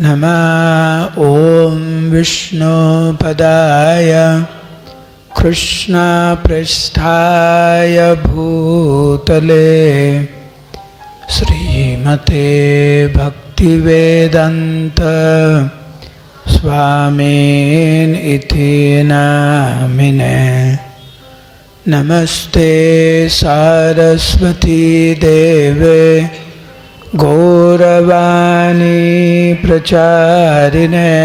नमः ॐ विष्णुपदाय कृष्णपृष्ठाय भूतले श्रीमते भक्तिवेदान्त स्वामिन् इति नामिने। नमस्ते सारस्वती देवे गौरवाणी प्रचारिणे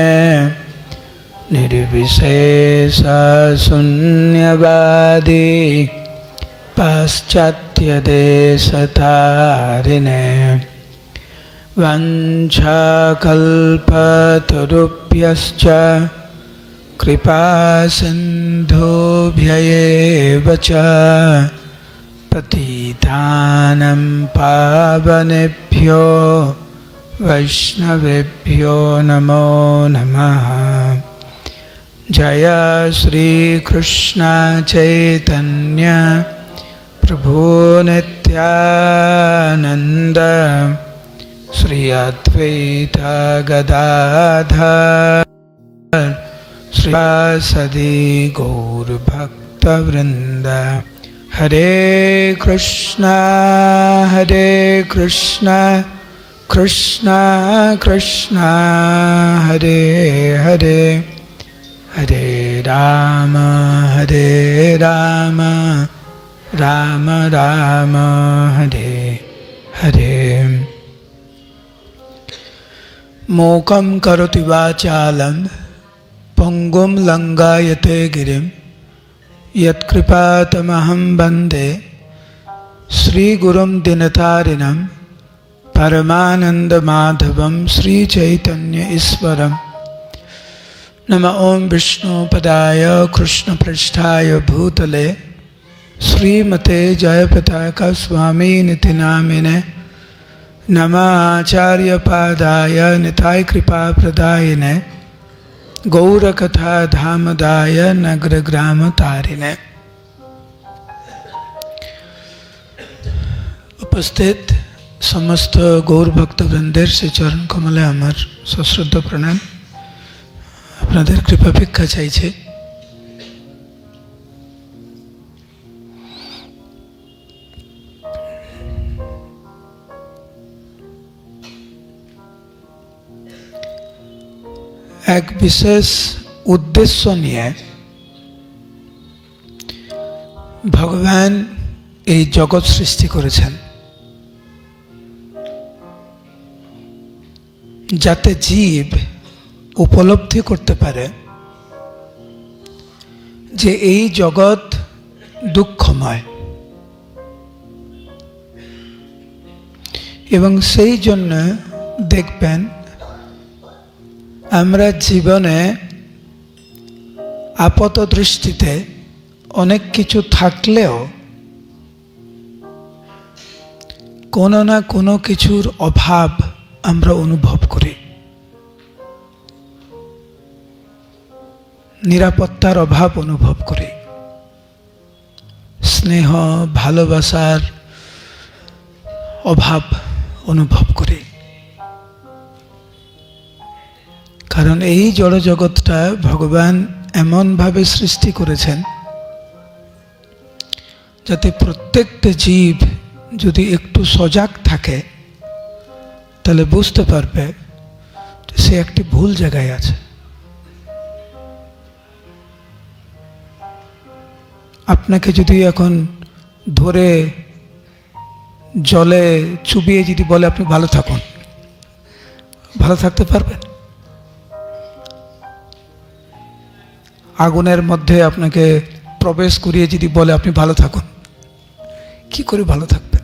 निर्विशेष शून्यवादी पाश्चात्यदेशतारिणे वाञ्छाकल्पतरुभ्यश्च कृपासिन्धुभ्यैव च पतितानं पावनेभ्यो वैष्णवेभ्यो नमो नमः। जय श्री कृष्ण चैतन्य प्रभु नित्यानंद श्री अद्वैत गदाधर श्रीवासदि गौर भक्तवृंद। हरे कृष्णा कृष्णा कृष्णा हरे हरे हरे राम राम राम हरे हरे। मूकं करोति वाचालं पंगुं लंघयते गिरिं यत्कृपातमहं वन्दे श्रीगुरुं दीनतारिणं परमानन्दमाधवं श्रीचैतन्य ईश्वरम्। नमः ॐ विष्णुपदाय कृष्णपृष्ठाय भूतले श्रीमते जयपताका स्वामिनिति नामिने। नमः आचार्यपादाय निताय कृपाप्रदायिने गौरकथा धामदाय नगरग्रामतारिणे। उपस्थित समस्त गौर भक्तवृंदेर से चरण कमले आमार सश्रद्धा प्रणाम। আপনাদের কৃপা ভিক্ষা চাইছে। এক বিশেষ উদ্দেশ্য নিয়ে ভগবান এই জগৎ সৃষ্টি করেছেন, যাতে জীব উপলব্ধি করতে পারে যে এই জগৎ দুঃখময়, এবং সেই জন্য দেখবেন আমরা জীবনে আপাত দৃষ্টিতে অনেক কিছু থাকলেও কোনো না কোনো কিছুর অভাব আমরা অনুভব করি। নিরাপত্তার অভাব অনুভব করি, স্নেহ ভালোবাসার অভাব অনুভব করি। কারণ এই জড়জগৎটা ভগবান এমনভাবে সৃষ্টি করেছেন যাতে প্রত্যেকটা জীব যদি একটু সজাগ থাকে তাহলে বুঝতে পারবে সে একটি ভুল জায়গায় আছে। আপনাকে যদি এখন ধরে জলে চুবিয়ে যদি বলে আপনি ভালো থাকুন, ভালো থাকতে পারবেন? আগুনের মধ্যে আপনাকে প্রবেশ করিয়ে যদি বলে আপনি ভালো থাকুন, কি করে ভালো থাকবেন?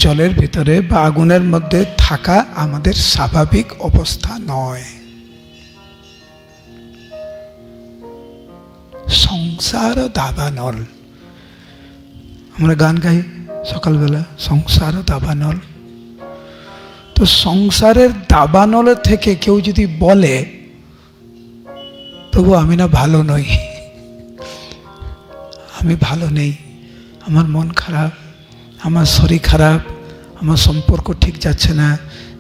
জলের ভিতরে বা আগুনের মধ্যে থাকা আমাদের স্বাভাবিক অবস্থা নয়। সংসার দাবানল, আমরা গান গাই সকালবেলা, সংসার দাবানল। তো সংসারের দাবানল থেকে কেউ যদি বলে প্রভু আমি না ভালো নই, আমি ভালো নেই, আমার মন খারাপ, আমার শরীর খারাপ, আমার সম্পর্ক ঠিক যাচ্ছে না,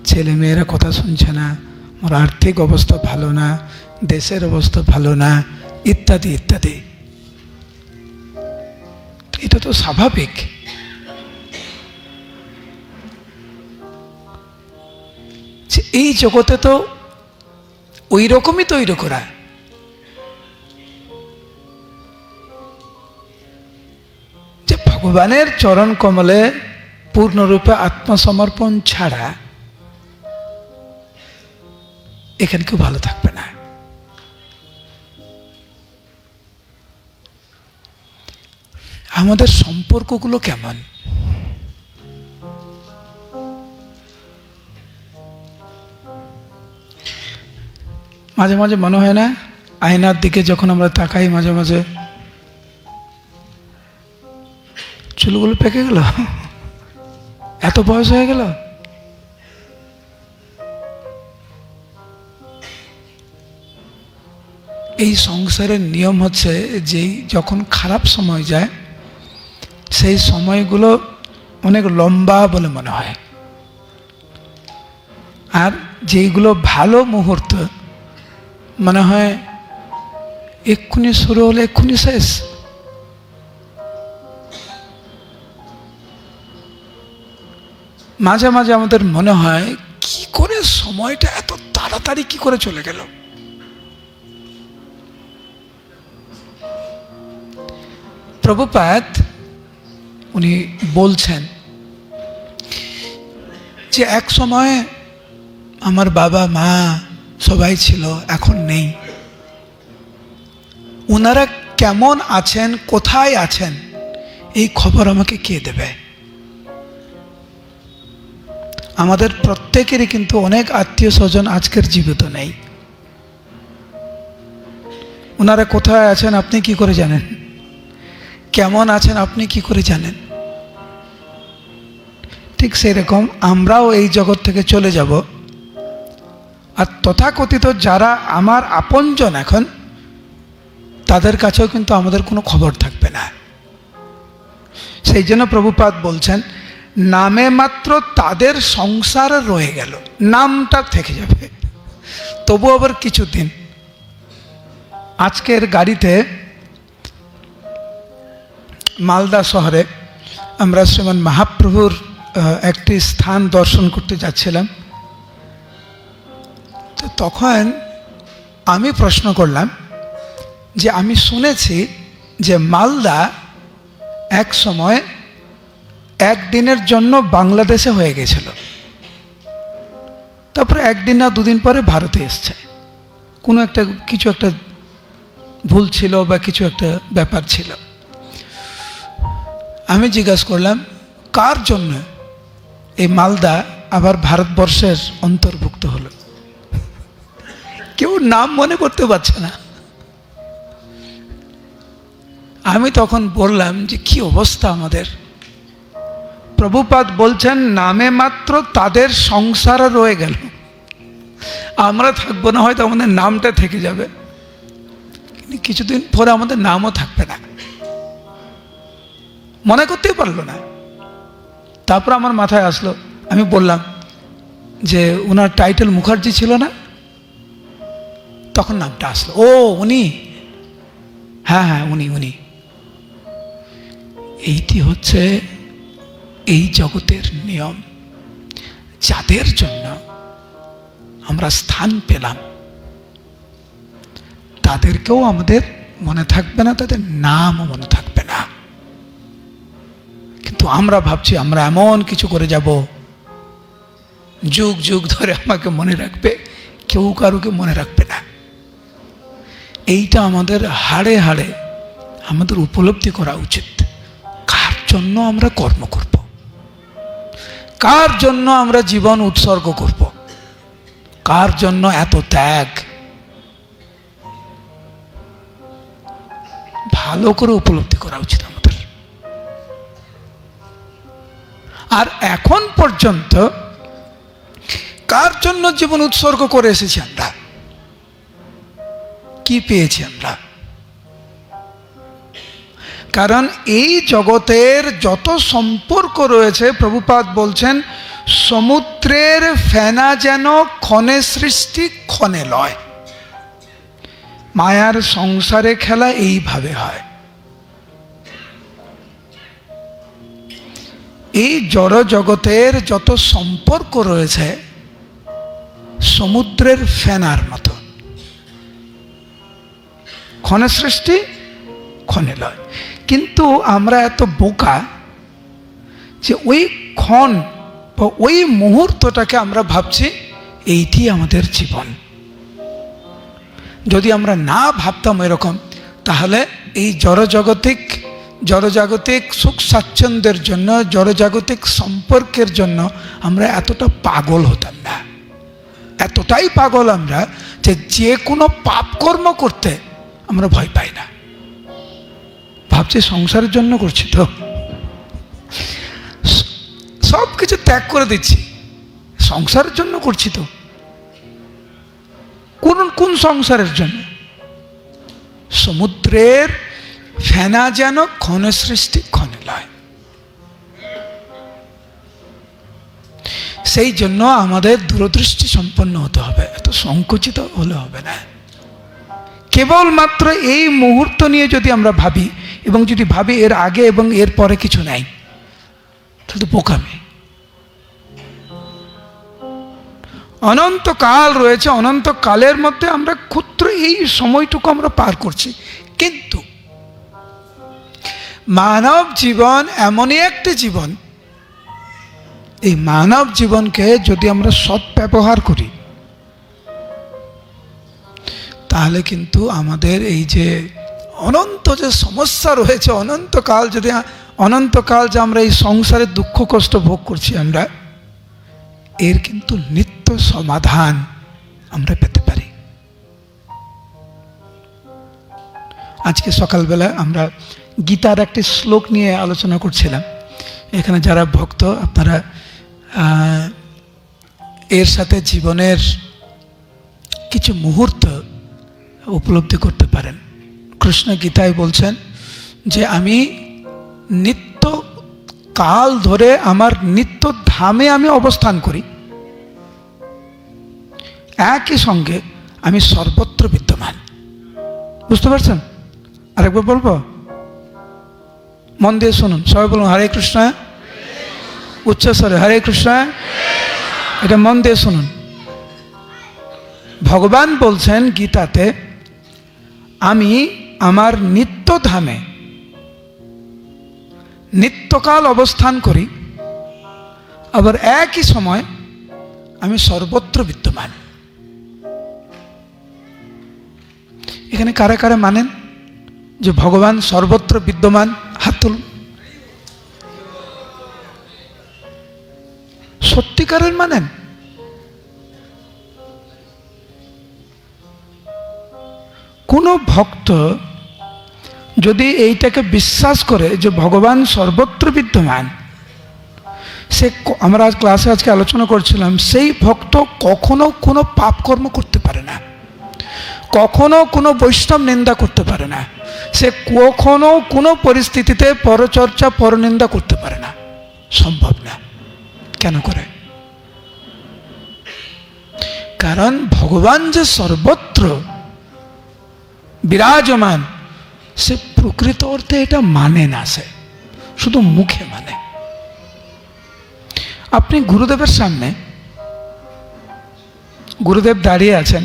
ছেলে মেয়েরা কথা শুনছে না, আমার আর্থিক অবস্থা ভালো না, দেশের অবস্থা ভালো না, ইত্যাদি ইত্যাদি। এটা তো স্বাভাবিক। এই জগতে তো ওই রকমই তৈরি করা। যে ভগবানের চরণ কমলে পূর্ণরূপে আত্মসমর্পণ ছাড়া এখানে কেউ ভালো থাকবে না। আমাদের সম্পর্কগুলো কেমন? মাঝে মাঝে মনে হয় না, আয়নার দিকে যখন আমরা তাকাই মাঝে মাঝে, চুলগুলো পেকে গেল, এত বয়স হয়ে গেল। এই সংসারের নিয়ম হচ্ছে যে যখন খারাপ সময় যায় সেই সময়গুলো অনেক লম্বা বলে মনে হয়, আর যেইগুলো ভালো মুহূর্ত মনে হয় এক্ষুনি শুরু হলে এক্ষুনি শেষ। মাঝে মাঝে আমাদের মনে হয় কি করে সময়টা এত তাড়াতাড়ি কি করে চলে গেল। প্রভুপাদ উনি বলছেন যে এক সময় আমার বাবা মা সবাই ছিল, এখন নেই। ওনারা কেমন আছেন, কোথায় আছেন, এই খবর আমাকে কে দেবে? আমাদের প্রত্যেকেরই কিন্তু অনেক আত্মীয় স্বজন আজকের জীবিত নেই। ওনারা কোথায় আছেন আপনি কি করে জানেন? কেমন আছেন আপনি কি করে জানেন? ঠিক সেই রকম আমরাও এই জগৎ থেকে চলে যাব, আর তথাকথিত যারা আমার আপনজন এখন, তাদের কাছেও কিন্তু আমাদের কোনো খবর থাকবে না। সেই জন্য প্রভুপাদ বলছেন নামে মাত্র তাদের সংসার রয়ে গেল, নামটা থেকে যাবে, তবু আবার কিছুদিন। আজকের গাড়িতে মালদা শহরে আমরা শ্রীমান মহাপ্রভুর একটি স্থান দর্শন করতে যাচ্ছিলাম। তো তখন আমি প্রশ্ন করলাম যে আমি শুনেছি যে মালদা এক সময় একদিনের জন্য বাংলাদেশে হয়ে গেছিল, তারপরে একদিন না দুদিন পরে ভারতে এসছে। কোনো একটা কিছু একটা ভুল ছিল বা কিছু একটা ব্যাপার ছিল। আমি জিজ্ঞাসা করলাম কার জন্য এই মালদা আবার ভারতবর্ষের অন্তর্ভুক্ত হলো? কেউ নাম মনে করতে পারছে না। আমি তখন বললাম যে কি অবস্থা আমাদের। প্রভুপাদ বলছেন নামে মাত্র তাদের সংসার রয়ে গেল, আমরা থাকবো না, হয়তো আমাদের নামটা থেকে যাবে, কিন্তু কিছুদিন পরে আমাদের নামও থাকবে না। মনে করতেই পারলো না। তারপর আমার মাথায় আসলো, আমি বললাম যে ওনার টাইটেল মুখার্জি ছিল না? তখন নামটা আসলো, ও উনি, হ্যাঁ হ্যাঁ উনি উনি। এইটি হচ্ছে এই জগতের নিয়ম। যাদের জন্য আমরা স্থান পেলাম তাদেরকেও আমাদের মনে থাকবে না, তাদের নামও মনে থাকবে না। কিন্তু আমরা ভাবছি আমরা এমন কিছু করে যাব যুগ যুগ ধরে আমাকে মনে রাখবে, কেউ কারুকে মনে রাখবে না। এইটা আমাদের হাড়ে হাড়ে আমাদের উপলব্ধি করা উচিত। কার জন্য আমরা কর্ম করব, কার জন্য আমরা জীবন উৎসর্গ করব, কার জন্য এত ত্যাগ, ভালো করে উপলব্ধি করা উচিত আমাদের। আর এখন পর্যন্ত কার জন্য জীবন উৎসর্গ করে এসেছি আমরা, কি পেয়েছি আমরা? কারণ এই জগতের যত সম্পর্ক রয়েছে প্রভুপাদ বলছেন সমুদ্রের ফেনা যেন ক্ষণে সৃষ্টি ক্ষণে লয়। মায়ার সংসারে খেলা এইভাবে হয়। এই জড় জগতের যত সম্পর্ক রয়েছে সমুদ্রের ফেনার মতো, ক্ষণে সৃষ্টি ক্ষণে লয়। কিন্তু আমরা এত বোকা যে ওই ক্ষণ বা ওই মুহূর্তটাকে আমরা ভাবছি এইটি আমাদের জীবন। যদি আমরা না ভাবতাম এরকম, তাহলে এই জড়জাগতিক সুখ স্বাচ্ছন্দ্যের জন্য, জড়জাগতিক সম্পর্কের জন্য আমরা এতটা পাগল হতাম না। এতটাই পাগল আমরা যে কোনো পাপ কর্ম করতে আমরা ভয় পাই না। ভাবছি সংসারের জন্য করছি তো, সব কিছু ত্যাগ করে দিচ্ছি, সংসারের জন্য করছি তো। কোন সংসারের জন্য? সমুদ্রের ফেনা যেন ক্ষণে সৃষ্টি ক্ষণে লয়। সেই জন্য আমাদের দূরদৃষ্টি সম্পন্ন হতে হবে, এত সংকুচিত হলে হবে না। কেবলমাত্র এই মুহূর্ত নিয়ে যদি আমরা ভাবি, এবং যদি ভাবি এর আগে এবং এর পরে কিছু নাই, শুধু বোকামি। অনন্তকাল রয়েছে, অনন্তকালের মধ্যে আমরা ক্ষুদ্র এই সময়টুকু আমরা পার করছি। কিন্তু মানব জীবন এমনই একটি জীবন, এই মানব জীবনকে যদি আমরা সদ্ব্যবহার করি, তাহলে কিন্তু আমাদের এই যে অনন্ত যে সমস্যা রয়েছে, অনন্তকাল যে আমরা এই সংসারে দুঃখ কষ্ট ভোগ করছি, আমরা এর কিন্তু নিত্য সমাধান আমরা পেতে পারি। আজকে সকালবেলা আমরা গীতার একটি শ্লোক নিয়ে আলোচনা করছিলাম। এখানে যারা ভক্ত, আপনারা এর সাথে জীবনের কিছু মুহূর্ত উপলব্ধি করতে পারেন। কৃষ্ণ গীতায় বলছেন যে আমি নিত্য কাল ধরে আমার নিত্য ধামে আমি অবস্থান করি, একই সঙ্গে আমি সর্বত্র বিদ্যমান। বুঝতে পারছেন? আরেকবার বলবো, মন দিয়ে শুনুন, সবাই বলুন হরে কৃষ্ণ, উচ্চস্বরে হরে কৃষ্ণ। এটা মন দিয়ে শুনুন। ভগবান বলছেন গীতাতে, আমি আমার নিত্য ধামে নিত্যকাল অবস্থান করি, আবার একই সময় আমি সর্বত্র বিদ্যমান। এখানে কারা কারা মানেন যে ভগবান সর্বত্র বিদ্যমান? হাত তুলুন। সত্যিকারের মানেন? কোন ভক্ত যদি এইটাকে বিশ্বাস করে যে ভগবান সর্বত্র বিদ্যমান, সে, আমরা আজ ক্লাসে আজকে আলোচনা করছিলাম, সেই ভক্ত কখনো কোনো পাপ কর্ম করতে পারে না, কখনো কোনো বৈষ্ণব নিন্দা করতে পারে না, সে কখনো কোনো পরিস্থিতিতে পরচর্চা পরনিন্দা করতে পারে না, সম্ভব না। কেন করে? কারণ ভগবান যে সর্বত্র বিরাজমান, সে প্রকৃত অর্থে এটা মানে না, সে শুধু মুখে মানে। আপনি গুরুদেবের সামনে, গুরুদেব দাঁড়িয়ে আছেন,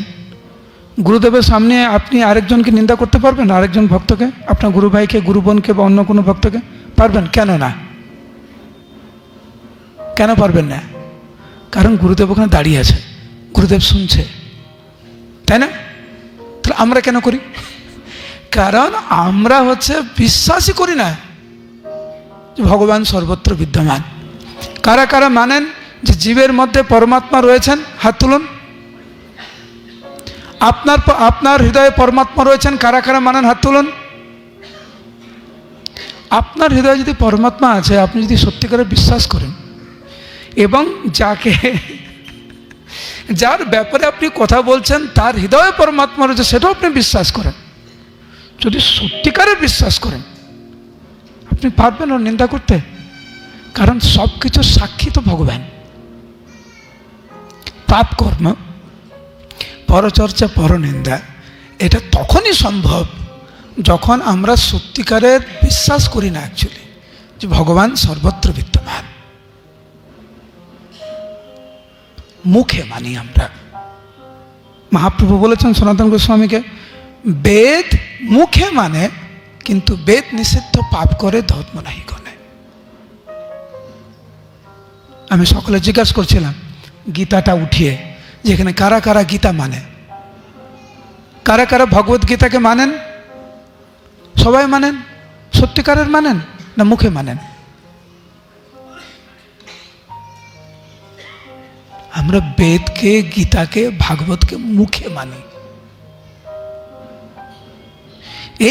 গুরুদেবের সামনে আপনি আরেকজনকে নিন্দা করতে পারবেন? আরেকজন ভক্তকে, আপনার গুরু ভাইকে, গুরু বোনকে বা অন্য কোনো ভক্তকে পারবেন? কেন না? কেন পারবেন না? কারণ গুরুদেব ওখানে দাঁড়িয়ে আছে, গুরুদেব শুনছে, তাই না? তাহলে আমরা কেন করি? কারণ আমরা বিশ্বাসই করি না যে ভগবান সর্বত্র বিদ্যমান। কারা কারা মানেন যে জীবের মধ্যে পরমাত্মা রয়েছেন? হাত তুলুন। আপনার হৃদয়ে পরমাত্মা রয়েছেন, কারা কারা মানেন? হাত তুলুন। আপনার হৃদয়ে যদি পরমাত্মা আছে, আপনি যদি সত্যিকারে বিশ্বাস করেন, এবং যার ব্যাপারে আপনি কথা বলছেন তার হৃদয়ে পরমাত্মা রয়েছে, সেটাও আপনি বিশ্বাস করেন, যদি সত্যিকারে বিশ্বাস করেন, আপনি পারবেন ওর নিন্দা করতে? কারণ সব কিছু সাক্ষী তো ভগবান, পাপ কর্ম, পরচর্চা, পরনিন্দা, এটা তখনই সম্ভব যখন আমরা সত্যিকারের বিশ্বাস করি না অ্যাকচুয়ালি যে ভগবান সর্বত্র বিদ্যমান। মুখে মানি আমরা। মহাপ্রভু বলেছেন সনাতন গোস্বামীকে, বেদ মুখে মানে কিন্তু বেদ নিষিদ্ধ পাপ করে ধর্ম নাহি গণে। আমি সকলে জিজ্ঞাসা করছিলাম গীতাটা উঠিয়ে, যেখানে কারা কারা গীতা মানে, কারা কারা ভগবত গীতাকে মানেন? সবাই মানেন? সত্যিকারের মানেন না মুখে মানেন? আমরা বেদকে, গীতাকে, ভাগবতকে মুখে মানি।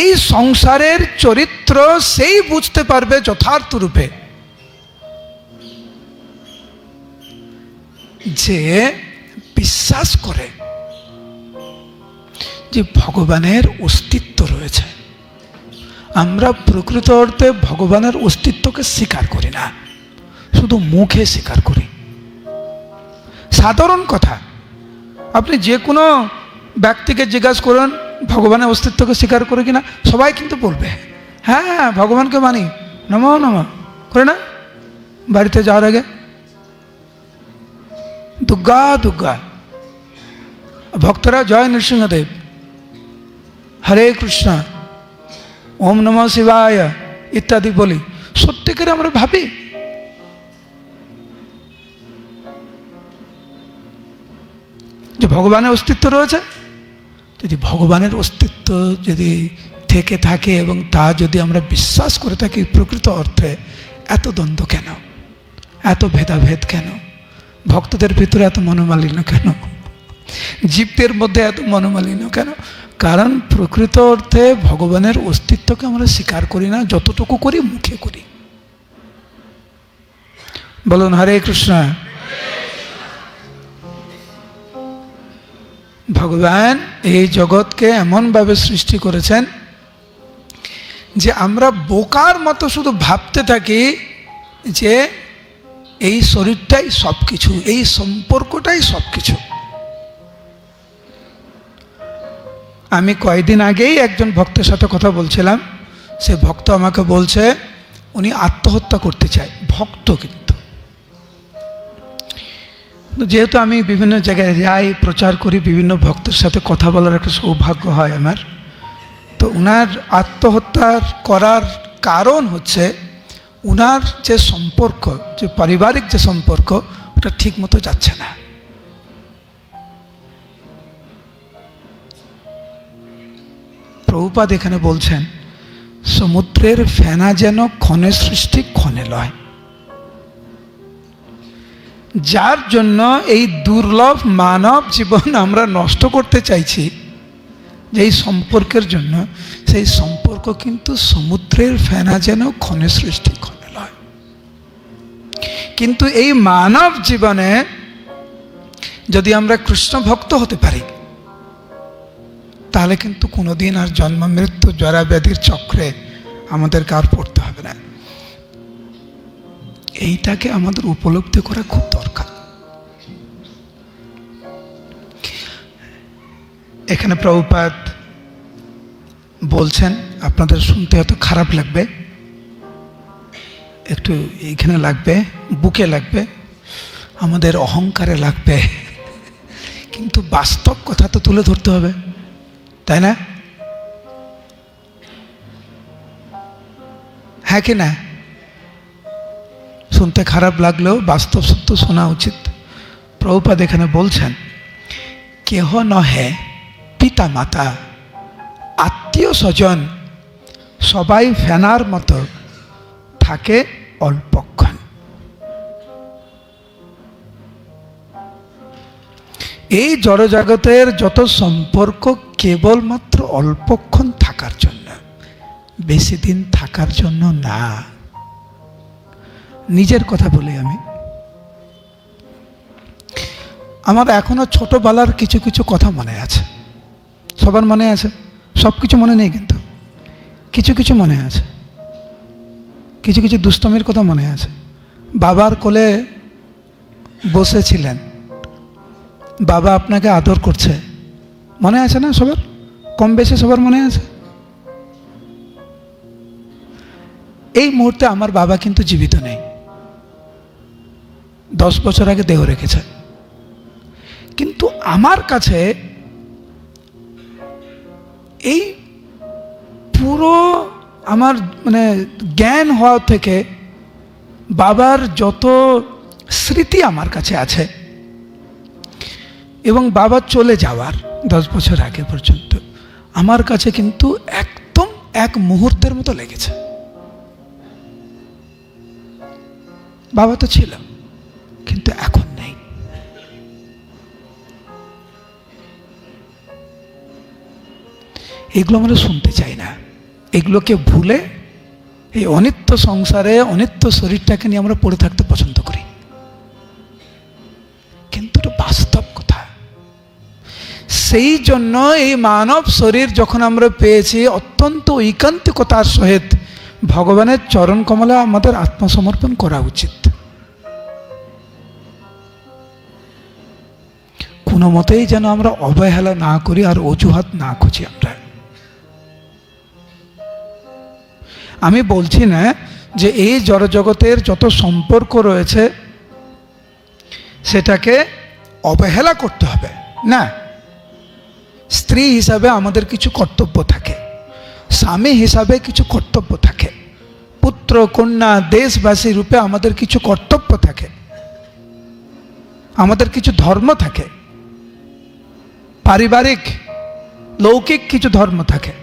এই সংসারের চরিত্র সেই বুঝতে পারবে যথার্থ রূপে যে বিশ্বাস করে যে ভগবানের অস্তিত্ব রয়েছে। আমরা প্রকৃত অর্থে ভগবানের অস্তিত্বকে স্বীকার করি না, শুধু মুখে স্বীকার করি। সাধারণ কথা, আপনি যে কোনো ব্যক্তিকে জিজ্ঞাসা করুন ভগবানের অস্তিত্বকে স্বীকার করে কিনা, সবাই কিন্তু বলবে হ্যাঁ ভগবানকে মানি, নমো নমঃ করে না বাড়িতে যাওয়ার আগে, দুর্গা দুর্গা, ভক্তরা জয় নৃসিংহদেব, হরে কৃষ্ণ, ওম নমঃ শিবায় ইত্যাদি বলি। সত্যিকারে আমরা ভাবি যে ভগবানের অস্তিত্ব রয়েছে? যদি ভগবানের অস্তিত্ব যদি থেকে থাকে এবং তা যদি আমরা বিশ্বাস করে থাকি প্রকৃত অর্থে, এত দ্বন্দ্ব কেন, এত ভেদাভেদ কেন, ভক্তদের ভিতরে এত মনোমালিন্য কেন, জীবদের মধ্যে এত মনোমালিন্য কেন? কারণ প্রকৃত অর্থে ভগবানের অস্তিত্বকে আমরা স্বীকার করি না, যতটুকু করি মুখে করি। বলুন হরে কৃষ্ণ। ভগবান এই জগৎকে এমনভাবে সৃষ্টি করেছেন যে আমরা বোকার মতো শুধু ভাবতে থাকি যে এই শরীরটাই সব কিছু, এই সম্পর্কটাই সব কিছু। আমি কয়েকদিন আগেই একজন ভক্তের সাথে কথা বলছিলাম, সে ভক্ত আমাকে বলছে উনি আত্মহত্যা করতে চায়, ভক্ত কিন্তু। যেহেতু আমি বিভিন্ন জায়গায় যাই, প্রচার করি, বিভিন্ন ভক্তের সাথে কথা বলার একটা সৌভাগ্য হয় আমার, তো উনার আত্মহত্যার করার কারণ হচ্ছে উনার যে সম্পর্ক, যে পারিবারিক যে সম্পর্ক, ওটা ঠিক মতো যাচ্ছে না। প্রভুপাদ এখানে বলছেন সমুদ্রের ফেনা যেন ক্ষণে সৃষ্টি ক্ষণে লয়। যার জন্য এই দুর্লভ মানব জীবন আমরা নষ্ট করতে চাইছি, যেই সম্পর্কের জন্য, সেই সম্পর্ক কিন্তু সমুদ্রের ফেনা যেন ক্ষণে সৃষ্টি ক্ষণে লয়। কিন্তু এই মানব জীবনে যদি আমরা কৃষ্ণ ভক্ত হতে পারি, তাহলে কিন্তু কোনোদিন আর জন্ম মৃত্যু জরা ব্যাধির চক্রে আমাদেরকে আর পড়তে হবে না। এইটাকে আমাদের উপলব্ধি করা খুব দরকার। এখানে প্রভুপাদ বলছেন, আপনাদের শুনতে হয়তো খারাপ লাগবে, একটু এইখানে লাগবে, বুকে লাগবে, আমাদের অহংকারে লাগবে, কিন্তু বাস্তব কথা তো তুলে ধরতে হবে, তাই না? হ্যাঁ কি না? শুনতে খারাপ লাগলেও বাস্তব সত্য শোনা উচিত। প্রভুপাদ এখানে বলছেন, কেহ নহে পিতা মাতা আত্মীয় স্বজন সবাই ফেনার মতো থাকে অল্পক্ষণ। এই জড়জগতের যত সম্পর্ক কেবলমাত্র অল্পক্ষণ থাকার জন্য, বেশি দিন থাকার জন্য না। নিজের কথা বলি, আমার এখনো ছোটবেলার কিছু কিছু কথা মনে আছে। সবার মনে আছে, সব কিছু মনে নেই, কিন্তু কিছু কিছু মনে আছে। কিছু কিছু দুষ্টমির কথা মনে আছে। বাবার কোলে বসেছিলেন, বাবা আপনাকে আদর করছে, মনে আছে না সবার? কম বেশি সবার মনে আছে? এই মুহূর্তে আমার বাবা কিন্তু জীবিত নেই, 10 বছর আগে দেহ রেখেছে। কিন্তু আমার কাছে এই পুরো আমার মানে জ্ঞান হওয়া থেকে বাবার যত স্মৃতি আমার কাছে আছে, এবং বাবা চলে যাওয়ার 10 বছর আগে পর্যন্ত আমার কাছে কিন্তু একদম এক মুহূর্তের মতো লেগেছে। বাবা তো ছিল, কিন্তু এখন নেই। এগুলো আমরা শুনতে চাই না। এগুলোকে ভুলে এই অনিত্য সংসারে অনিত্য শরীরটাকে নিয়ে আমরা পড়ে থাকতে পছন্দ করি, কিন্তু এটা বাস্তব কথা। সেই জন্য এই মানব শরীর যখন আমরা পেয়েছি, অত্যন্ত ঐকান্তিকতার সহিত ভগবানের চরণ কমলে আমাদের আত্মসমর্পণ করা উচিত। কোনো মতেই যেন আমরা অবহেলা না করি আর অজুহাত না খুঁজি। আমি বলছি না যে এই জড়জগতের যত সম্পর্ক রয়েছে সেটাকে অবহেলা করতে হবে না। স্ত্রী হিসাবে আমাদের কিছু কর্তব্য থাকে, স্বামী হিসাবে কিছু কর্তব্য থাকে, পুত্র কন্যা দেশবাসী রূপে আমাদের কিছু কর্তব্য থাকে, আমাদের কিছু ধর্ম থাকে, পারিবারিক লৌকিক কিছু ধর্ম থাকে।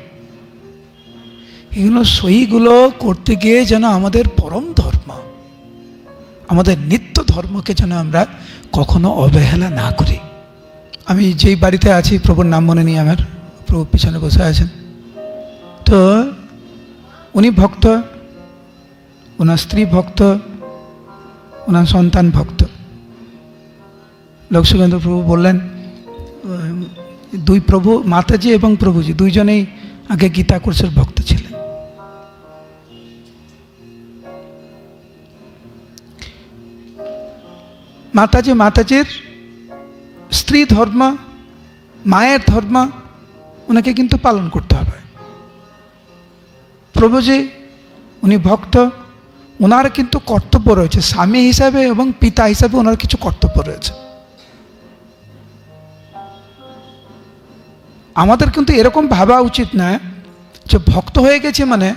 এগুলো সেইগুলো করতে গিয়ে যেন আমাদের পরম ধর্ম, আমাদের নিত্য ধর্মকে যেন আমরা কখনো অবহেলা না করি। আমি যেই বাড়িতে আছি, প্রভুর নাম মনে নেই আমার, প্রভু পিছনে বসে আছেন, তো উনি ভক্ত, ওনার স্ত্রী ভক্ত, ওনার সন্তান ভক্ত। লক্ষ্মীকান্ত প্রভু বললেন, দুই প্রভু, মাতাজি এবং প্রভুজি দুইজনেই আগে গীতা কোর্সের ভক্ত ছিলেন। মাতাজির স্ত্রী ধর্ম, মায়ের ধর্ম ওনাকে কিন্তু পালন করতে হবে। প্রভুজি উনি ভক্ত, ওনার কিন্তু কর্তব্য রয়েছে, স্বামী হিসাবে এবং পিতা হিসাবে ওনার কিছু কর্তব্য রয়েছে। আমাদের কিন্তু এরকম ভাবা উচিত না যে ভক্ত হয়ে গেছে মানে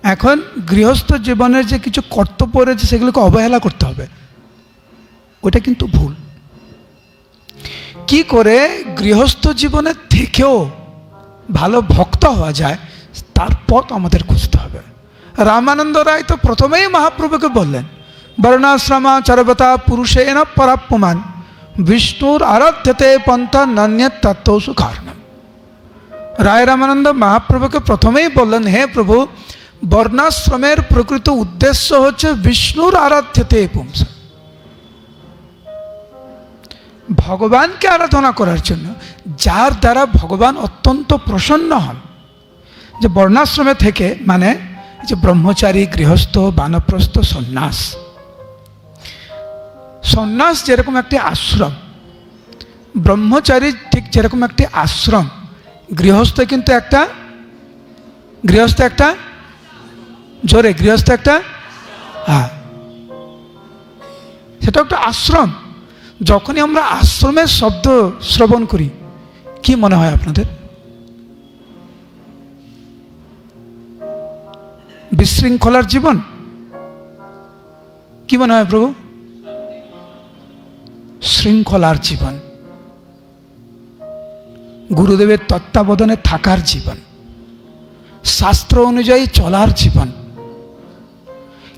এখন গৃহস্থ জীবনের যে কিছু কর্তব্য রয়েছে সেগুলোকে অবহেলা করতে হবে। ওটা কিন্তু ভুল। কি করে গৃহস্থ জীবনের থেকেও ভালো ভক্ত হওয়া যায় তার পথ আমাদের খুঁজতে হবে। রামানন্দ রায় তো প্রথমেই মহাপ্রভুকে বললেন, বর্ণাশ্রমাচরবতা পুরুষেণ পরাপ্যমান বিষ্ণুর আরাধ্যতে পন্থা নান্যত তত্ত্বসু কারণম। রায় রামানন্দ মহাপ্রভুকে প্রথমেই বললেন, হে প্রভু, বর্ণাশ্রমের প্রকৃত উদ্দেশ্য হচ্ছে বিষ্ণুর আরাধ্যতে পুংস, ভগবানকে আরাধনা করার জন্য, যার দ্বারা ভগবান অত্যন্ত প্রসন্ন হন। যে বর্ণাশ্রমে থেকে মানে যে ব্রহ্মচারী, গৃহস্থ, বানপ্রস্থ, সন্ন্যাস। সন্ন্যাস যেরকম একটি আশ্রম, ব্রহ্মচারী ঠিক যেরকম একটি আশ্রম, গৃহস্থ কিন্তু একটা, গৃহস্থ একটা জোরে, গৃহস্থ একটা, হ্যাঁ সেটা একটা আশ্রম। যখনই আমরা আশ্রমের শব্দ শ্রবণ করি কি মনে হয় আপনাদের? বিশৃঙ্খলার জীবন কি মনে হয় প্রভু? শৃঙ্খলার জীবন, গুরুদেবের তত্ত্বাবধানে থাকার জীবন, শাস্ত্র অনুযায়ী চলার জীবন,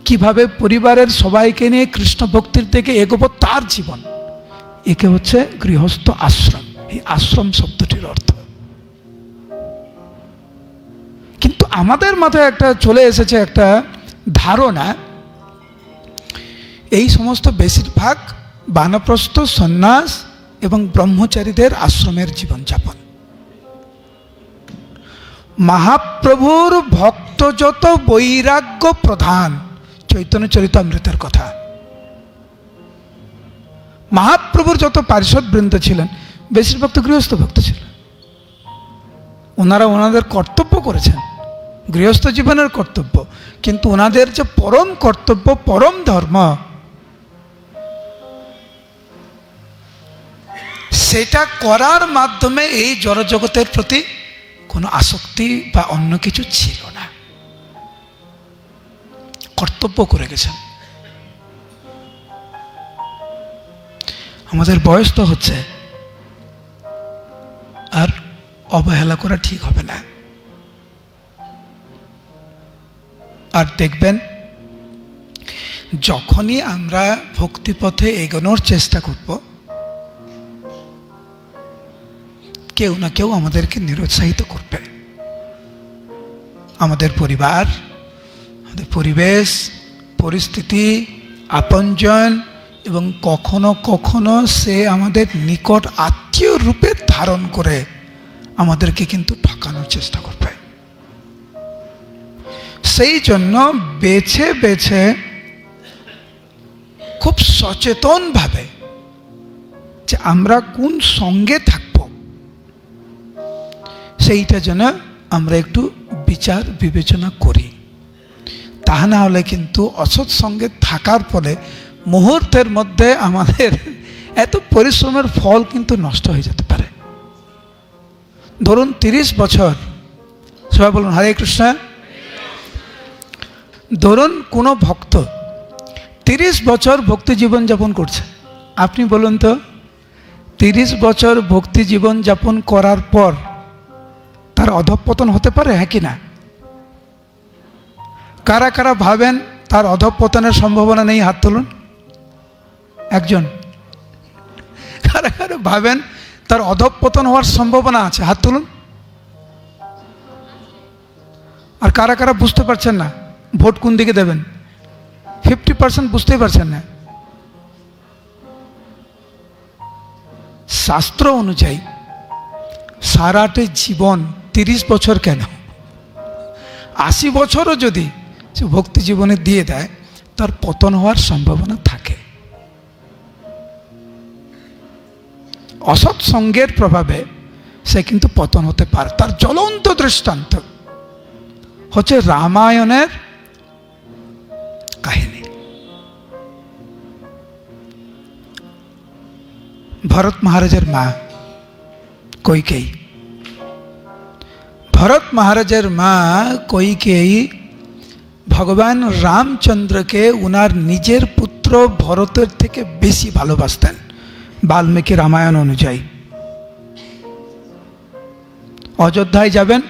কিভাবে পরিবারের সবাইকে নিয়ে কৃষ্ণ ভক্তির থেকে এগোবো তার জীবন, একে হচ্ছে গৃহস্থ আশ্রম। এই আশ্রম শব্দটির অর্থ। কিন্তু আমাদের মাথায় একটা চলে এসেছে একটা ধারণা, এই সমস্ত বেশিরভাগ বানপ্রস্থ, সন্ন্যাস এবং ব্রহ্মচারীদের আশ্রমের জীবনযাপন। মহাপ্রভুর ভক্ত যত বৈরাগ্য প্রধান, চৈতন্য চরিতামৃতের কথা। মহাপ্রভুর যত পার্ষদ বৃন্দ ছিলেন বেশিরভাগ তো গৃহস্থ ভক্ত ছিলেন। ওনারা ওনাদের কর্তব্য করেছেন, গৃহস্থ জীবনের কর্তব্য, কিন্তু ওনাদের যে পরম কর্তব্য, পরম ধর্ম, সেটা করার মাধ্যমে এই জড়জগতের প্রতি কোনো আসক্তি বা অন্য কিছু ছিল না। কর্তব্য করে গেছেন। আমাদের বয়স তো হচ্ছে, আর অবহেলা করা ঠিক হবে না। আর দেখবেন যখনই আমরা ভক্তিপথে এগোনোর চেষ্টা করব, কেউ না কেউ আমাদেরকে নিরুৎসাহিত করবে। আমাদের পরিবার, আমাদের পরিবেশ, পরিস্থিতি, আপনজন, এবং কখনো কখনো সে আমাদের নিকট আত্মীয় রূপে ধারণ করে আমাদেরকে কিন্তু ঠকানোর চেষ্টা করবে। সেই জন্য বেছে বেছে খুব সচেতনভাবে যে আমরা কোন সঙ্গে থাকব, সেইটা যেন আমরা একটু বিচার বিবেচনা করি। তা না হলে কিন্তু অসৎ সঙ্গে থাকার ফলে মুহূর্তের মধ্যে আমাদের এত পরিশ্রমের ফল কিন্তু নষ্ট হয়ে যেতে পারে। ধরুন 30 বছর, সবাই বলুন হরে কৃষ্ণ। ধরুন কোনো ভক্ত 30 বছর ভক্তি জীবন যাপন করছে। আপনি বলুন তো, 30 বছর ভক্তি জীবন যাপন করার পর তার অধঃপতন হতে পারে, হ্যাঁ কি না? কারা কারা ভাবেন তার অধঃপতনের সম্ভাবনা নেই? হাত তুলুন। একজন। কারা কারা ভাবেন তার অধঃপতন হওয়ার সম্ভাবনা আছে? হাত তুলুন। আর কারা কারা বুঝতে পারছেন না ভোট কোন দিকে দেবেন? 50% বুঝতেই পারছেন না। শাস্ত্র অনুযায়ী সারাটি জীবন, 30 বছর কেন, 80 বছরও যদি সে ভক্তি জীবনে দিয়ে দেয়, তার পতন হওয়ার সম্ভাবনা থাকে। অসৎ সঙ্গের প্রভাবে সে কিন্তু পতন হতে পারে। তার জ্বলন্ত দৃষ্টান্ত হচ্ছে রামায়ণের কাহিনী। ভরত মহারাজের মা কৈকেয়ী, ভরত মহারাজের মা কৈকেয়ী ভগবান রামচন্দ্রকে উনার নিজের পুত্র ভরতের থেকে বেশি ভালোবাসতেন বাল্মীকি রামায়ণ অনুযায়ী। অযোধ্যায় যাবেন,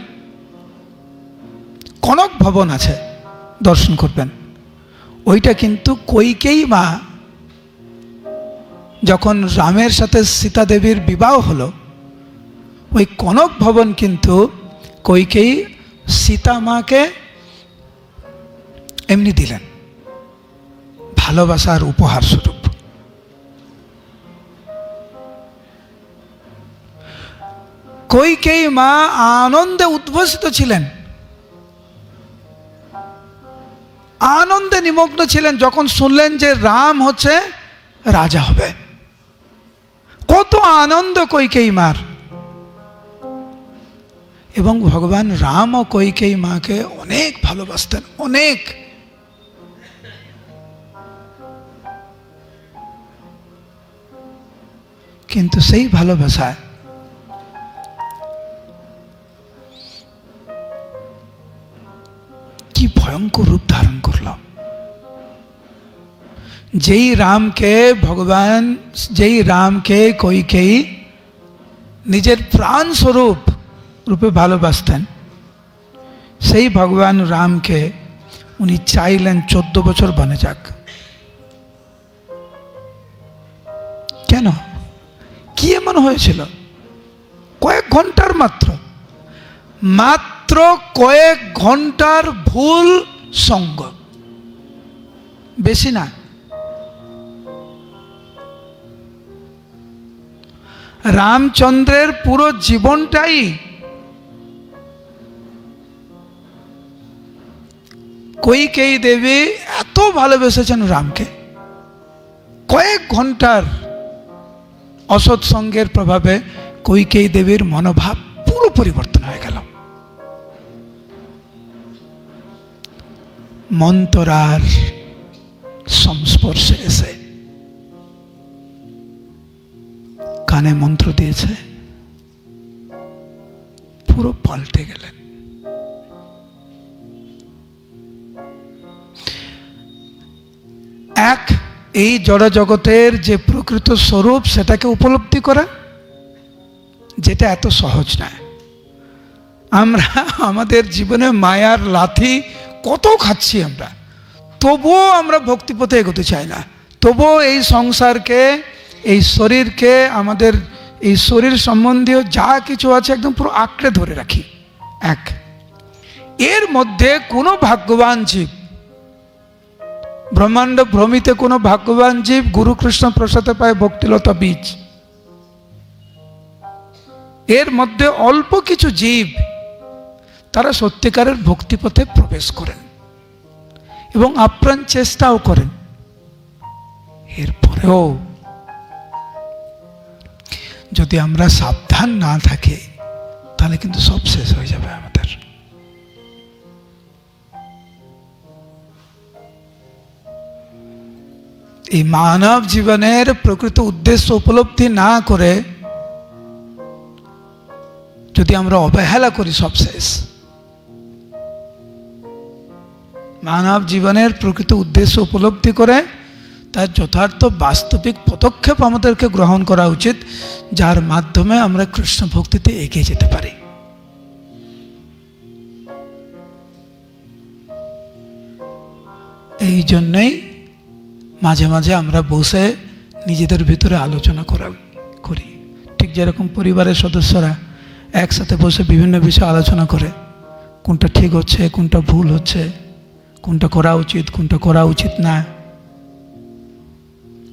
কনক ভবন আছে, দর্শন করবেন। ওইটা কিন্তু কৈকেয়ী মা যখন রামের সাথে সীতা দেবীর বিবাহ হলো, ওই কনক ভবন কিন্তু কৈকেয়ী সীতা মাকে এমনি দিলেন, ভালোবাসার উপহার স্বরূপ। কৈকেয়ী মা আনন্দে উদ্ভাসিত ছিলেন, আনন্দে নিমগ্ন ছিলেন যখন শুনলেন যে রাম হচ্ছে রাজা হবে। কত আনন্দ কৈকেয়ী মার। এবং ভগবান রাম ও কৈকেয়ী মাকে অনেক ভালোবাসতেন, অনেক। কিন্তু সেই ভালোবাসায় কি ভয়ঙ্কর রূপ ধারণ করল। যেই রামকে কৈকেয়ী নিজের প্রাণ স্বরূপ রূপে ভালোবাসতেন, সেই ভগবান রামকে উনি চাইলেন 14 বছর বনে যাক। কেন? কি এমন হয়েছিল? কয়েক ঘন্টার মাত্র কয়েক ঘন্টার ভুল সঙ্গ, বেশি না। রামচন্দ্রের পুরো জীবনটাই কৈকেয়ী দেবী এত ভালোবেসেছেন রামকে, কয়েক ঘন্টার অসৎ সঙ্গের প্রভাবে কৈকেয়ী দেবীর মনোভাব পুরো পরিবর্তন হয়ে গেল। মন্থরার সংস্পর্শে এসে কানে মন্ত্র দিয়েছে, পুরো পাল্টে গেলেন। এক, এই জড় জগতের যে প্রকৃত স্বরূপ সেটাকে উপলব্ধি করা, যেটা এত সহজ নয়। আমরা আমাদের জীবনে মায়ার লাথি কত খাচ্ছি আমরা, তবুও আমরা ভক্তিপথে এগোতে চাই না। তবুও এই সংসারকে, এই শরীরকে, আমাদের এই শরীর সম্বন্ধীয় যা কিছু আছে একদম পুরো আঁকড়ে ধরে রাখি। এক, এর মধ্যে কোনো ভাগ্যবান জীব, ব্রহ্মাণ্ড ভ্রমিতে কোনো ভাগ্যবান জীব গুরু কৃষ্ণ প্রসাদে পায় ভক্তিলতা বীজ। এর মধ্যে অল্প কিছু জীব তারা সত্যিকারের ভক্তিপথে প্রবেশ করেন এবং আপ্রাণ চেষ্টাও করেন। এরপরেও যদি আমরা সাবধান না থাকি তাহলে কিন্তু সব শেষ হয়ে যাবে আমাদের। এই মানব জীবনের প্রকৃত উদ্দেশ্য উপলব্ধি না করে যদি আমরা অবহেলা করি, সব শেষ। মানব জীবনের প্রকৃত উদ্দেশ্য উপলব্ধি করে তার যথার্থ বাস্তবিক পদক্ষেপ আমাদেরকে গ্রহণ করা উচিত, যার মাধ্যমে আমরা কৃষ্ণ ভক্তিতে এগিয়ে যেতে পারি। এই জন্যই মাঝে মাঝে আমরা বসে নিজেদের ভিতরে আলোচনা করি। ঠিক যেরকম পরিবারের সদস্যরা একসাথে বসে বিভিন্ন বিষয়ে আলোচনা করে, কোনটা ঠিক হচ্ছে, কোনটা ভুল হচ্ছে, কোনটা করা উচিত, কোনটা করা উচিত না।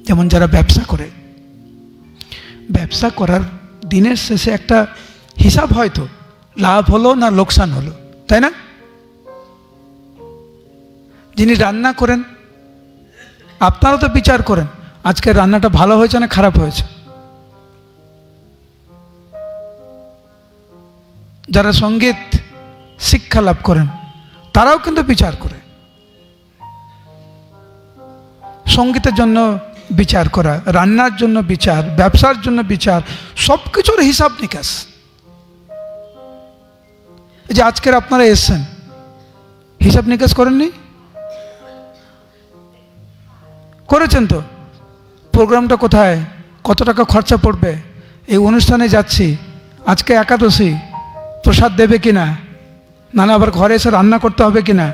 যেমন যারা ব্যবসা করে, ব্যবসা করার দিনের শেষে একটা হিসাব হয়তো, লাভ হলো না লোকসান হলো, তাই না? যিনি রান্না করেন, আপনারা তো বিচার করেন আজকে রান্নাটা ভালো হয়েছে না খারাপ হয়েছে। যারা সঙ্গীত শিক্ষা লাভ করেন তারাও কিন্তু বিচার করে। সঙ্গীতের জন্য বিচার করা, রান্নার জন্য বিচার, ব্যবসার জন্য বিচার, সব কিছুর হিসাব নিকাশ। যে আজকের আপনারা এসছেন, হিসাব নিকাশ করেননি? করেছেন তো? প্রোগ্রামটা কোথায়, কত টাকা খরচা পড়বে, এই অনুষ্ঠানে যাচ্ছি, আজকে একাদশী, প্রসাদ দেবে কিনা, নানা আবার ঘরে এসে রান্না করতে হবে কিনা,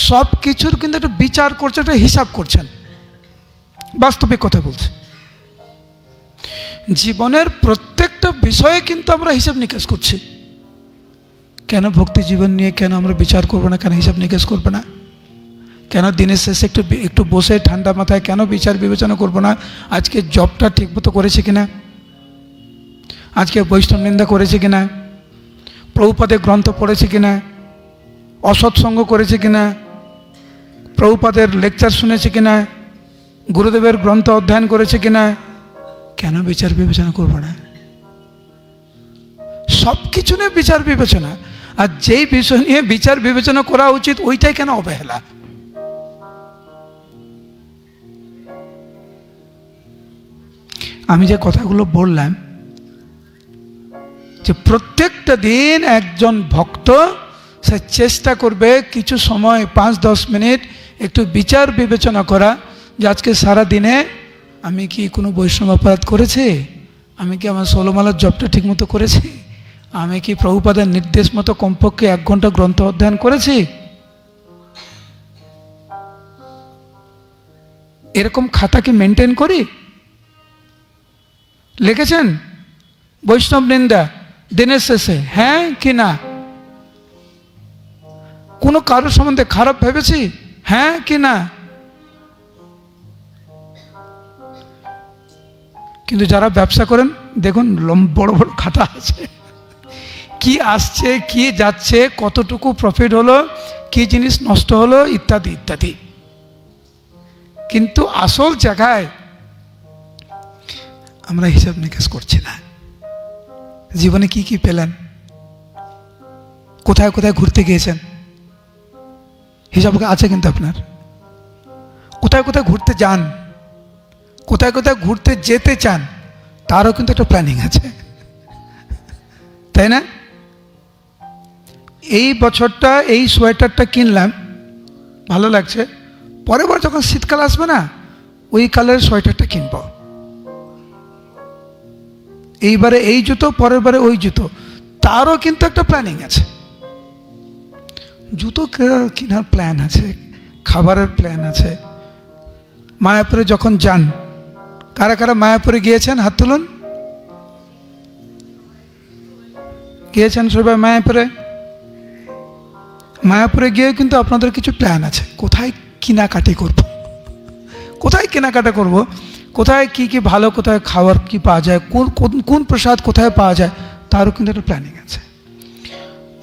সব কিছুর কিন্তু একটা বিচার করছে, একটা হিসাব করছেন। বাস্তবিক কথা বলছি, জীবনের প্রত্যেকটা বিষয়ে কিন্তু আমরা হিসাব নিকাশ করছি। কেন ভক্তি জীবন নিয়ে কেন আমরা বিচার করবো না, কেন হিসাব নিকাশ করবো না? কেন দিনের শেষে একটু বসে ঠান্ডা মাথায় কেন বিচার বিবেচনা করবো না? আজকে জবটা ঠিকমতো করেছে কিনা, আজকে বৈষ্ণব নিন্দা করেছে কিনা, প্রভুপাদের গ্রন্থ পড়েছে কিনা, অসৎসঙ্গ করেছে কিনা, প্রভুপাদের লেকচার শুনেছে কিনা, গুরুদেবের গ্রন্থ অধ্যয়ন করেছে কিনা, কেন বিচার বিবেচনা করবো না? সব কিছু নিয়ে বিচার বিবেচনা, আর যেই বিষয় নিয়ে বিচার বিবেচনা করা উচিত ওইটাই কেন অবহেলা? আমি যে কথাগুলো বললাম, যে প্রত্যেকটা দিন একজন ভক্ত সে চেষ্টা করবে কিছু সময় 5-10 মিনিট একটু বিচার বিবেচনা করা, যে আজকে সারা দিনে আমি কি কোনো বৈষ্ণব অপরাধ করেছি, আমি কি আমার 16 মালার জপটা ঠিকমতো করেছি, আমি কি প্রভুপাদের নির্দেশ মতো কমপক্ষে 1 ঘন্টা গ্রন্থ অধ্যয়ন করেছি। এরকম খাতা কি মেনটেন করি? লিখেছেন বৈষ্ণব নিন্দা দিনের শেষে, হ্যাঁ কি না? কোনো কারোর সম্বন্ধে খারাপ ভেবেছি, হ্যাঁ কি না? কিন্তু যারা ব্যবসা করেন দেখুন বড় বড় খাতা আছে, কি আসছে, কি যাচ্ছে, কতটুকু প্রফিট হলো, কি জিনিস নষ্ট হলো, ইত্যাদি ইত্যাদি। কিন্তু আসল জায়গায় আমরা হিসাব নিকাশ করছি না। জীবনে কি কি পেলেন, কোথায় কোথায় ঘুরতে গিয়েছেন, হিসাব আছে কিন্তু আপনার। কোথায় কোথায় ঘুরতে যান, কোথায় কোথায় ঘুরতে যেতে চান, তারও কিন্তু একটা প্ল্যানিং আছে, তাই না? এই বছরটা এই সোয়েটারটা কিনলাম, ভালো লাগছে, পরের বার যখন শীতকাল আসবে না, ওই কালারের সোয়েটারটা কিনব। এইবারে এই জুতো, পরের বারে ওই জুতো, তারও কিন্তু একটা প্ল্যানিং আছে। জুতো কেনার প্ল্যান আছে, খাবারের প্ল্যান আছে। মায়াপুরে যখন যান, কারা কারা মায়াপুরে গিয়েছেন হাত তুলুন। গিয়েছেন সবাই মায়াপুরে? মায়াপুরে গিয়ে কিন্তু আপনাদের কিছু প্ল্যান আছে, কোথায় কেনাকাটি করব, কোথায় কেনাকাটা করব, কোথায় কি কি ভালো, কোথায় খাবার কি পাওয়া যায়, কোন প্রসাদ কোথায় পাওয়া যায়, তারও কিন্তু একটা প্ল্যানিং আছে।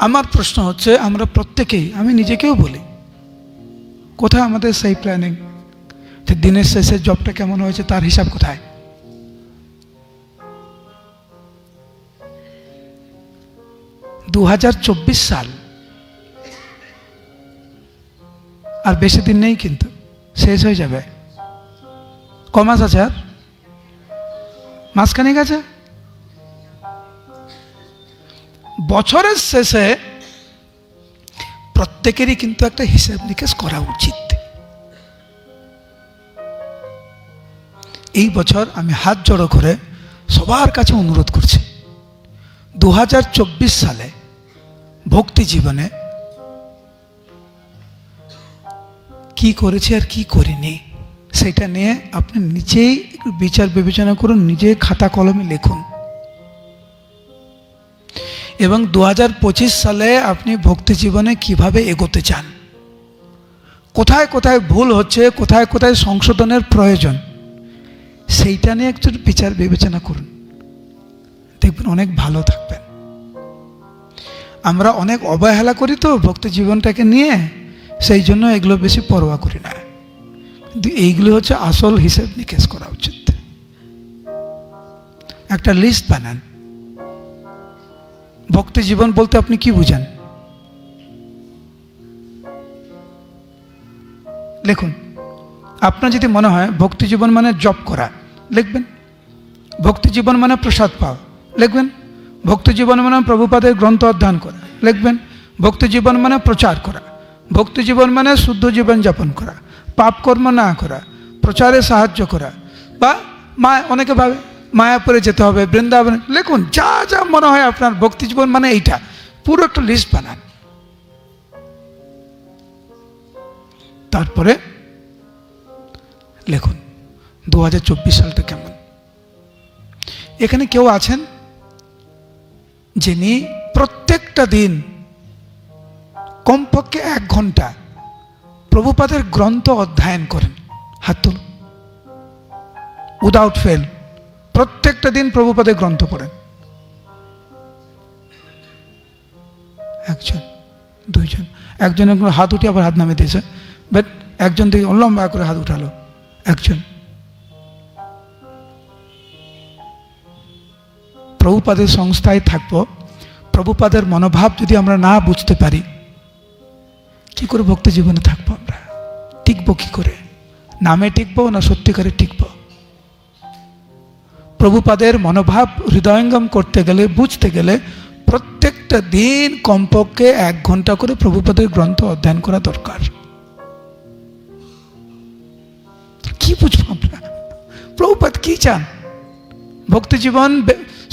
আমার প্রশ্ন হচ্ছে, আমরা প্রত্যেকেই, আমি নিজেকেও বলি, কোথায় আমাদের সেই প্ল্যানিং? যে দিনের শেষে জবটা কেমন হয়েছে তার হিসাব কোথায়? (2024) সাল আর বেশি দিন নেই, কিন্তু শেষ হয়ে যাবে। ক মাস আছে? আর মাসখানেক আছে। বছরের শেষে প্রত্যেকেরই কিন্তু একটা হিসাব নিকাশ করা উচিত। এই বছর আমি হাত জড়ো করে সবার কাছে অনুরোধ করছি, 2024 সালে ভক্তি জীবনে কি করেছি আর কি করিনি, সেটা নিয়ে আপনি নিজেই বিচার বিবেচনা করুন, নিজে খাতা কলমে লিখুন। এবং 2025 সালে আপনি ভক্তি জীবনে কিভাবে এগোতে চান, কোথায় কোথায় ভুল হচ্ছে, কোথায় কোথায় সংশোধনের প্রয়োজন, সেইটা নিয়ে একটু বিচার বিবেচনা করুন, দেখবেন অনেক ভালো থাকবেন। আমরা অনেক অবহেলা করি তো ভক্তি জীবনটাকে নিয়ে, সেই জন্য এগুলো বেশি পরোয়া করি না, কিন্তু এইগুলো হচ্ছে আসল হিসেব নিকেশ করা উচিত। একটা লিস্ট বানান, ভক্তি জীবন বলতে আপনি কি বুঝেন, লিখুন। আপনার যদি মনে হয় ভক্তি জীবন মানে জপ করা, লিখবেন। ভক্তি জীবন মানে প্রসাদ পাওয়া, লিখবেন। ভক্তি জীবন মানে প্রভুপাদের গ্রন্থ অধ্যয়ন করা, লিখবেন। ভক্তি জীবন মানে প্রচার করা, ভক্তি জীবন মানে শুদ্ধ জীবন যাপন করা, পাপ কর্ম না করা, প্রচারে সাহায্য করা, বা অনেকে ভাবে মায়াপুরে যেতে হবে, বৃন্দাবনে, লিখুন। যা যা মনে হয় আপনার ভক্তি জীবন মানে এইটা, পুরো একটা লিস্ট বানান। তারপরে লিখুন 2024 সালটা কেমন। এখানে কেউ আছেন যিনি প্রত্যেকটা দিন কমপক্ষে 1 ঘন্টা প্রভুপাদের গ্রন্থ অধ্যয়ন করেন? হাত তুলুন। উইদাউট ফেল প্রত্যেকটা দিন প্রভুপাদের গ্রন্থ পড়েন? একজন, দুইজন, একজন হাত উঠে আবার হাত নামিয়ে দিয়েছে, বাট একজন থেকে লম্বা করে হাত উঠালো, একজন। প্রভুপাদের সংস্থায় থাকবো, প্রভুপাদের মনোভাব যদি আমরা না বুঝতে পারি, কি করে ভক্তি জীবনে থাকবো? আমরা টিকবো কি করে? নামে টিকবো না সত্যিকারে টিকবো? প্রভুপাদের মনোভাব হৃদয়ঙ্গম করতে গেলে, বুঝতে গেলে প্রত্যেকটা দিন কমপক্ষে 1 ঘন্টা করে প্রভুপাদের গ্রন্থ অধ্যয়ন করা দরকার। কি বুঝবো আমরা প্রভুপাদ কি চান, ভক্তি জীবন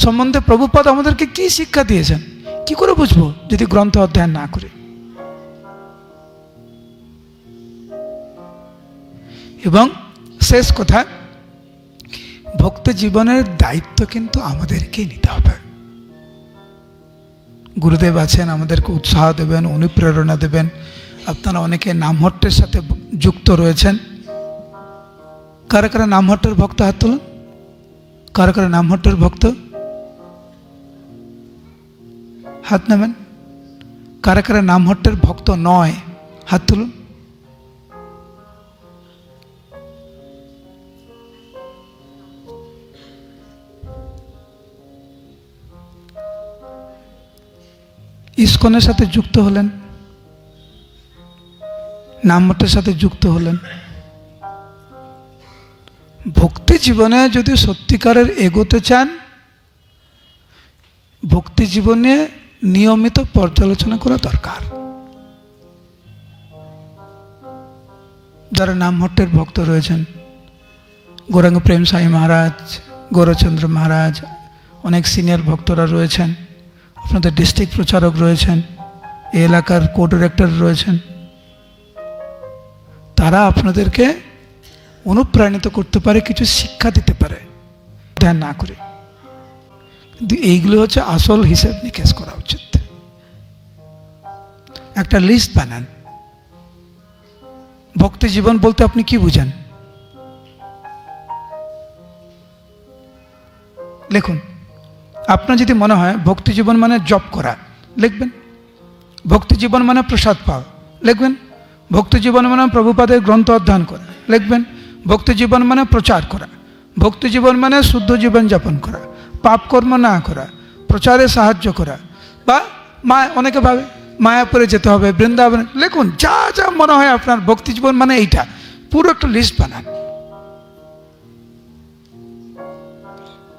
সম্বন্ধে প্রভুপাদ আমাদেরকে কি শিক্ষা দিয়েছেন, কি করে বুঝবো যদি গ্রন্থ অধ্যয়ন না করি? এবং শেষ কথা, ভক্তি জীবনের দায়িত্ব কিন্তু আমাদেরকেই নিতে হবে। গুরুদেব আছেন, আমাদেরকে উৎসাহ দেবেন, অনুপ্রেরণা দেবেন। আপনারা অনেকে নামহট্টের সাথে যুক্ত রয়েছেন। কারা কারা নামহট্টের ভক্ত? হাত তুলুন। কারা কারা নামহট্টের ভক্ত? হাত নামেন। কারা কারা নামহট্টের ভক্ত নয়? হাত তুলুন। ইসকনের সাথে যুক্ত হলেন, নামমঠের সাথে যুক্ত হলেন। ভক্তি জীবনে যদি সত্যিকারের এগোতে চান, ভক্তি জীবনে নিয়মিত পর্যালোচনা করা দরকার। যারা নামহট্টের ভক্ত রয়েছেন, গৌরাঙ্গ প্রেম সাই মহারাজ, গৌরচন্দ্র মহারাজ, অনেক সিনিয়র ভক্তরা রয়েছেন, আপনাদের ডিস্ট্রিক্ট প্রচারক রয়েছেন, এই এলাকার কো ডিরেক্টর রয়েছেন, তারা আপনাদেরকে অনুপ্রাণিত করতে পারে, কিছু শিক্ষা দিতে পারে ধ্যান না করে। কিন্তু এইগুলো হচ্ছে আসল হিসেব নিকেশ করা উচিত। একটা লিস্ট বানান। ভক্তি জীবন বলতে আপনি কি বুঝেন? লিখুন। আপনার যদি মনে হয় ভক্তি জীবন মানে জপ করা, লিখবেন। ভক্তি জীবন মানে প্রসাদ পাওয়া, লিখবেন। ভক্তি জীবন মানে প্রভুপাদের গ্রন্থ অধ্যয়ন করা, লিখবেন। ভক্তি জীবন মানে প্রচার করা। ভক্তি জীবন মানে শুদ্ধ জীবন যাপন করা, পাপ কর্ম না করা, প্রচারে সাহায্য করা, বা অনেকে ভাবে মায়াপুরে যেতে হবে, বৃন্দাবনে। লিখুন, যা যা মনে হয় আপনার ভক্তি জীবন মানে এইটা, পুরো একটা লিস্ট বানান।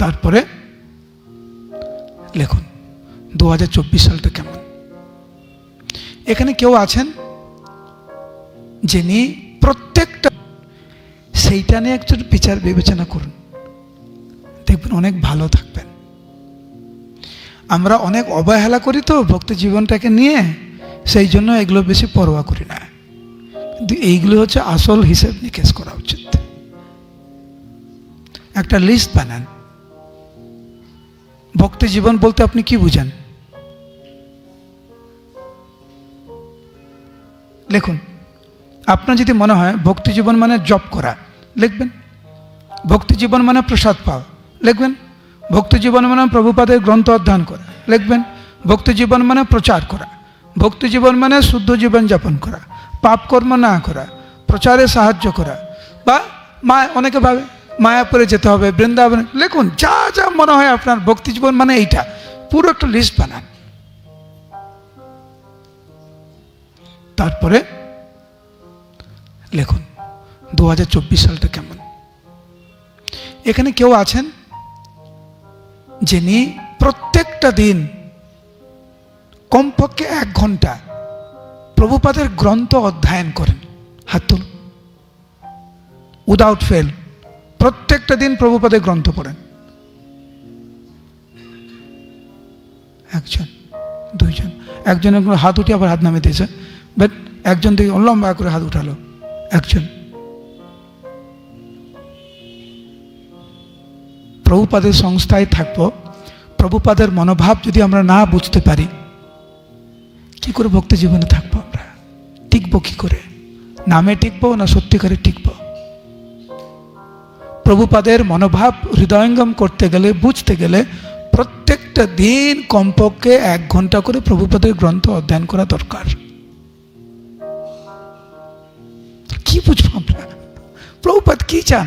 তারপরে লিখুন 2024 সালটা কেমন। এখানে কেউ আছেন যিনি প্রত্যেকটা সেইটা নিয়ে একটু বিচার বিবেচনা করুন, দেখবেন অনেক ভালো থাকবেন। আমরা অনেক অবহেলা করি তো ভক্তি জীবনটাকে নিয়ে, সেই জন্য এগুলো বেশি পরোয়া করি না। কিন্তু এইগুলো হচ্ছে আসল হিসেব নিকেশ করা উচিত। একটা লিস্ট বানান। ভক্তি জীবন বলতে আপনি কি বুঝেন? লিখুন। আপনার যদি মনে হয় ভক্তি জীবন মানে জপ করা, লিখবেন। ভক্তি জীবন মানে প্রসাদ পাওয়া, লিখবেন। ভক্তি জীবন মানে প্রভুপাদের গ্রন্থ অধ্যয়ন করা, লিখবেন। ভক্তি জীবন মানে প্রচার করা। ভক্তি জীবন মানে শুদ্ধ জীবন যাপন করা, পাপ কর্ম না করা, প্রচারে সাহায্য করা, বা অনেকে ভাবে মায়াপুরে যেতে হবে, বৃন্দাবনে। লিখুন, যা যা মনে হয় আপনার ভক্তি জীবন মানে এইটা, পুরো একটা লিস্ট বানান। তারপরে লিখুন 2024 সালটা কেমন। এখানে কেউ আছেন যিনি প্রত্যেকটা দিন কমপক্ষে 1 ঘন্টা প্রভুপাদের গ্রন্থ অধ্যয়ন করেন? হাত তুলুন। উইদাউট ফেল প্রত্যেকটা দিন প্রভুপাদের গ্রন্থ পড়েন। 1 জন, 2 জন, একজন হাত উঠে আবার হাত নামিয়ে দিয়েছে, বাট একজন থেকে লম্বা করে হাত উঠালো, একজন। প্রভুপাদের সংস্থায় থাকবো, প্রভুপাদের মনোভাব যদি আমরা না বুঝতে পারি, কি করে ভক্তি জীবনে থাকবো? আমরা টিকবো কি করে? নামে টিকবো না সত্যিকারে টিকবো? প্রভুপাদের মনোভাব হৃদয়ঙ্গম করতে গেলে, বুঝতে গেলে প্রত্যেকটা দিন কমপক্ষে 1 ঘন্টা করে প্রভুপাদের গ্রন্থ অধ্যয়ন করা দরকার। কি বুঝবো আমরা প্রভুপাদ কি চান?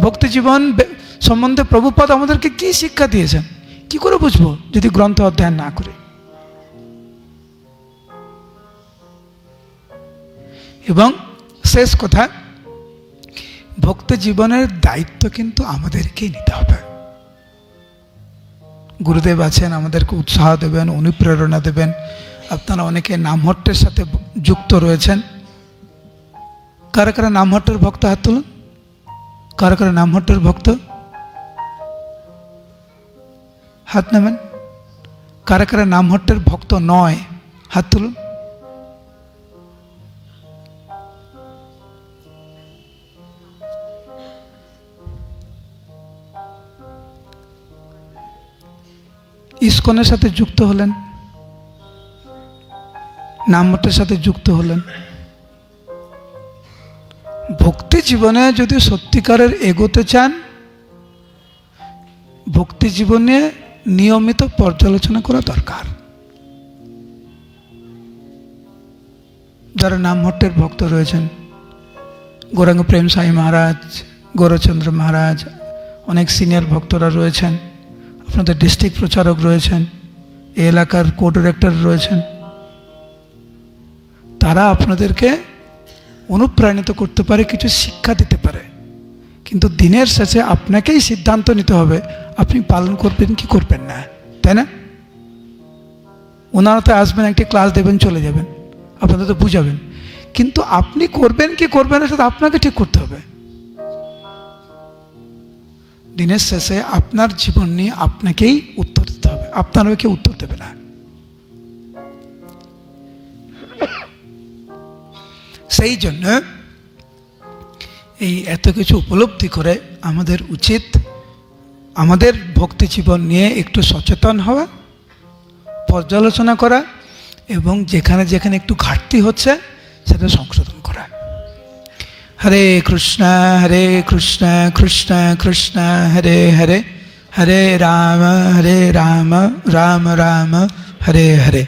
ভক্তি জীবন সম্বন্ধে প্রভুপাদ আমাদেরকে কি শিক্ষা দিয়েছেন, কি করে বুঝবো যদি গ্রন্থ অধ্যয়ন না করে? এবং শেষ কথা, ভক্তি জীবনের দায়িত্ব কিন্তু আমাদেরকেই নিতে হবে। গুরুদেব আছেন, আমাদেরকে উৎসাহ দেবেন, অনুপ্রেরণা দেবেন। আপনারা অনেকে নামহট্টের সাথে যুক্ত রয়েছেন। কারা কারা নামহট্টের ভক্ত? হাত তুলুন। কারা কারা নামহট্টের ভক্ত? হাত নামেন। কারা কারা নামহট্টের ভক্ত নয়? হাত তুলুন। ইসকনের সাথে যুক্ত হলেন, নামমঠের সাথে যুক্ত হলেন। ভক্তি জীবনে যদি সত্যিকারের এগোতে চান, ভক্তি জীবনে নিয়মিত পর্যালোচনা করা দরকার। যারা নামহট্টের ভক্ত রয়েছেন, গৌরাঙ্গ প্রেম সাই মহারাজ, গৌরচন্দ্র মহারাজ, অনেক সিনিয়র ভক্তরা রয়েছেন, আপনাদের ডিস্ট্রিক্ট প্রচারক রয়েছেন, এই এলাকার কো ডিরেক্টর রয়েছেন, তারা আপনাদেরকে অনুপ্রাণিত করতে পারে, কিছু শিক্ষা দিতে পারে, কিন্তু দিনের শেষে আপনাকেই সিদ্ধান্ত নিতে হবে আপনি পালন করবেন কি করবেন না, তাই না? ওনারা তো আসবেন, একটি ক্লাস দেবেন, চলে যাবেন, আপনাদের তো বুঝাবেন, কিন্তু আপনি করবেন কি করবেন না সেটা আপনাকে ঠিক করতে হবে। দিনের শেষে আপনার জীবন নিয়ে আপনাকেই উত্তর দিতে হবে, আপনারও কেউ উত্তর দেবে না। সেই জন্য এই এত কিছু উপলব্ধি করে আমাদের উচিত আমাদের ভক্তি জীবন নিয়ে একটু সচেতন হওয়া, পর্যালোচনা করা, এবং যেখানে যেখানে একটু ঘাটতি হচ্ছে সেটা সংশোধন করা। হরে কৃষ্ণ কৃষ্ণ কৃষ্ণ হরে হরে, হরে রাম রাম রাম হরে হরে।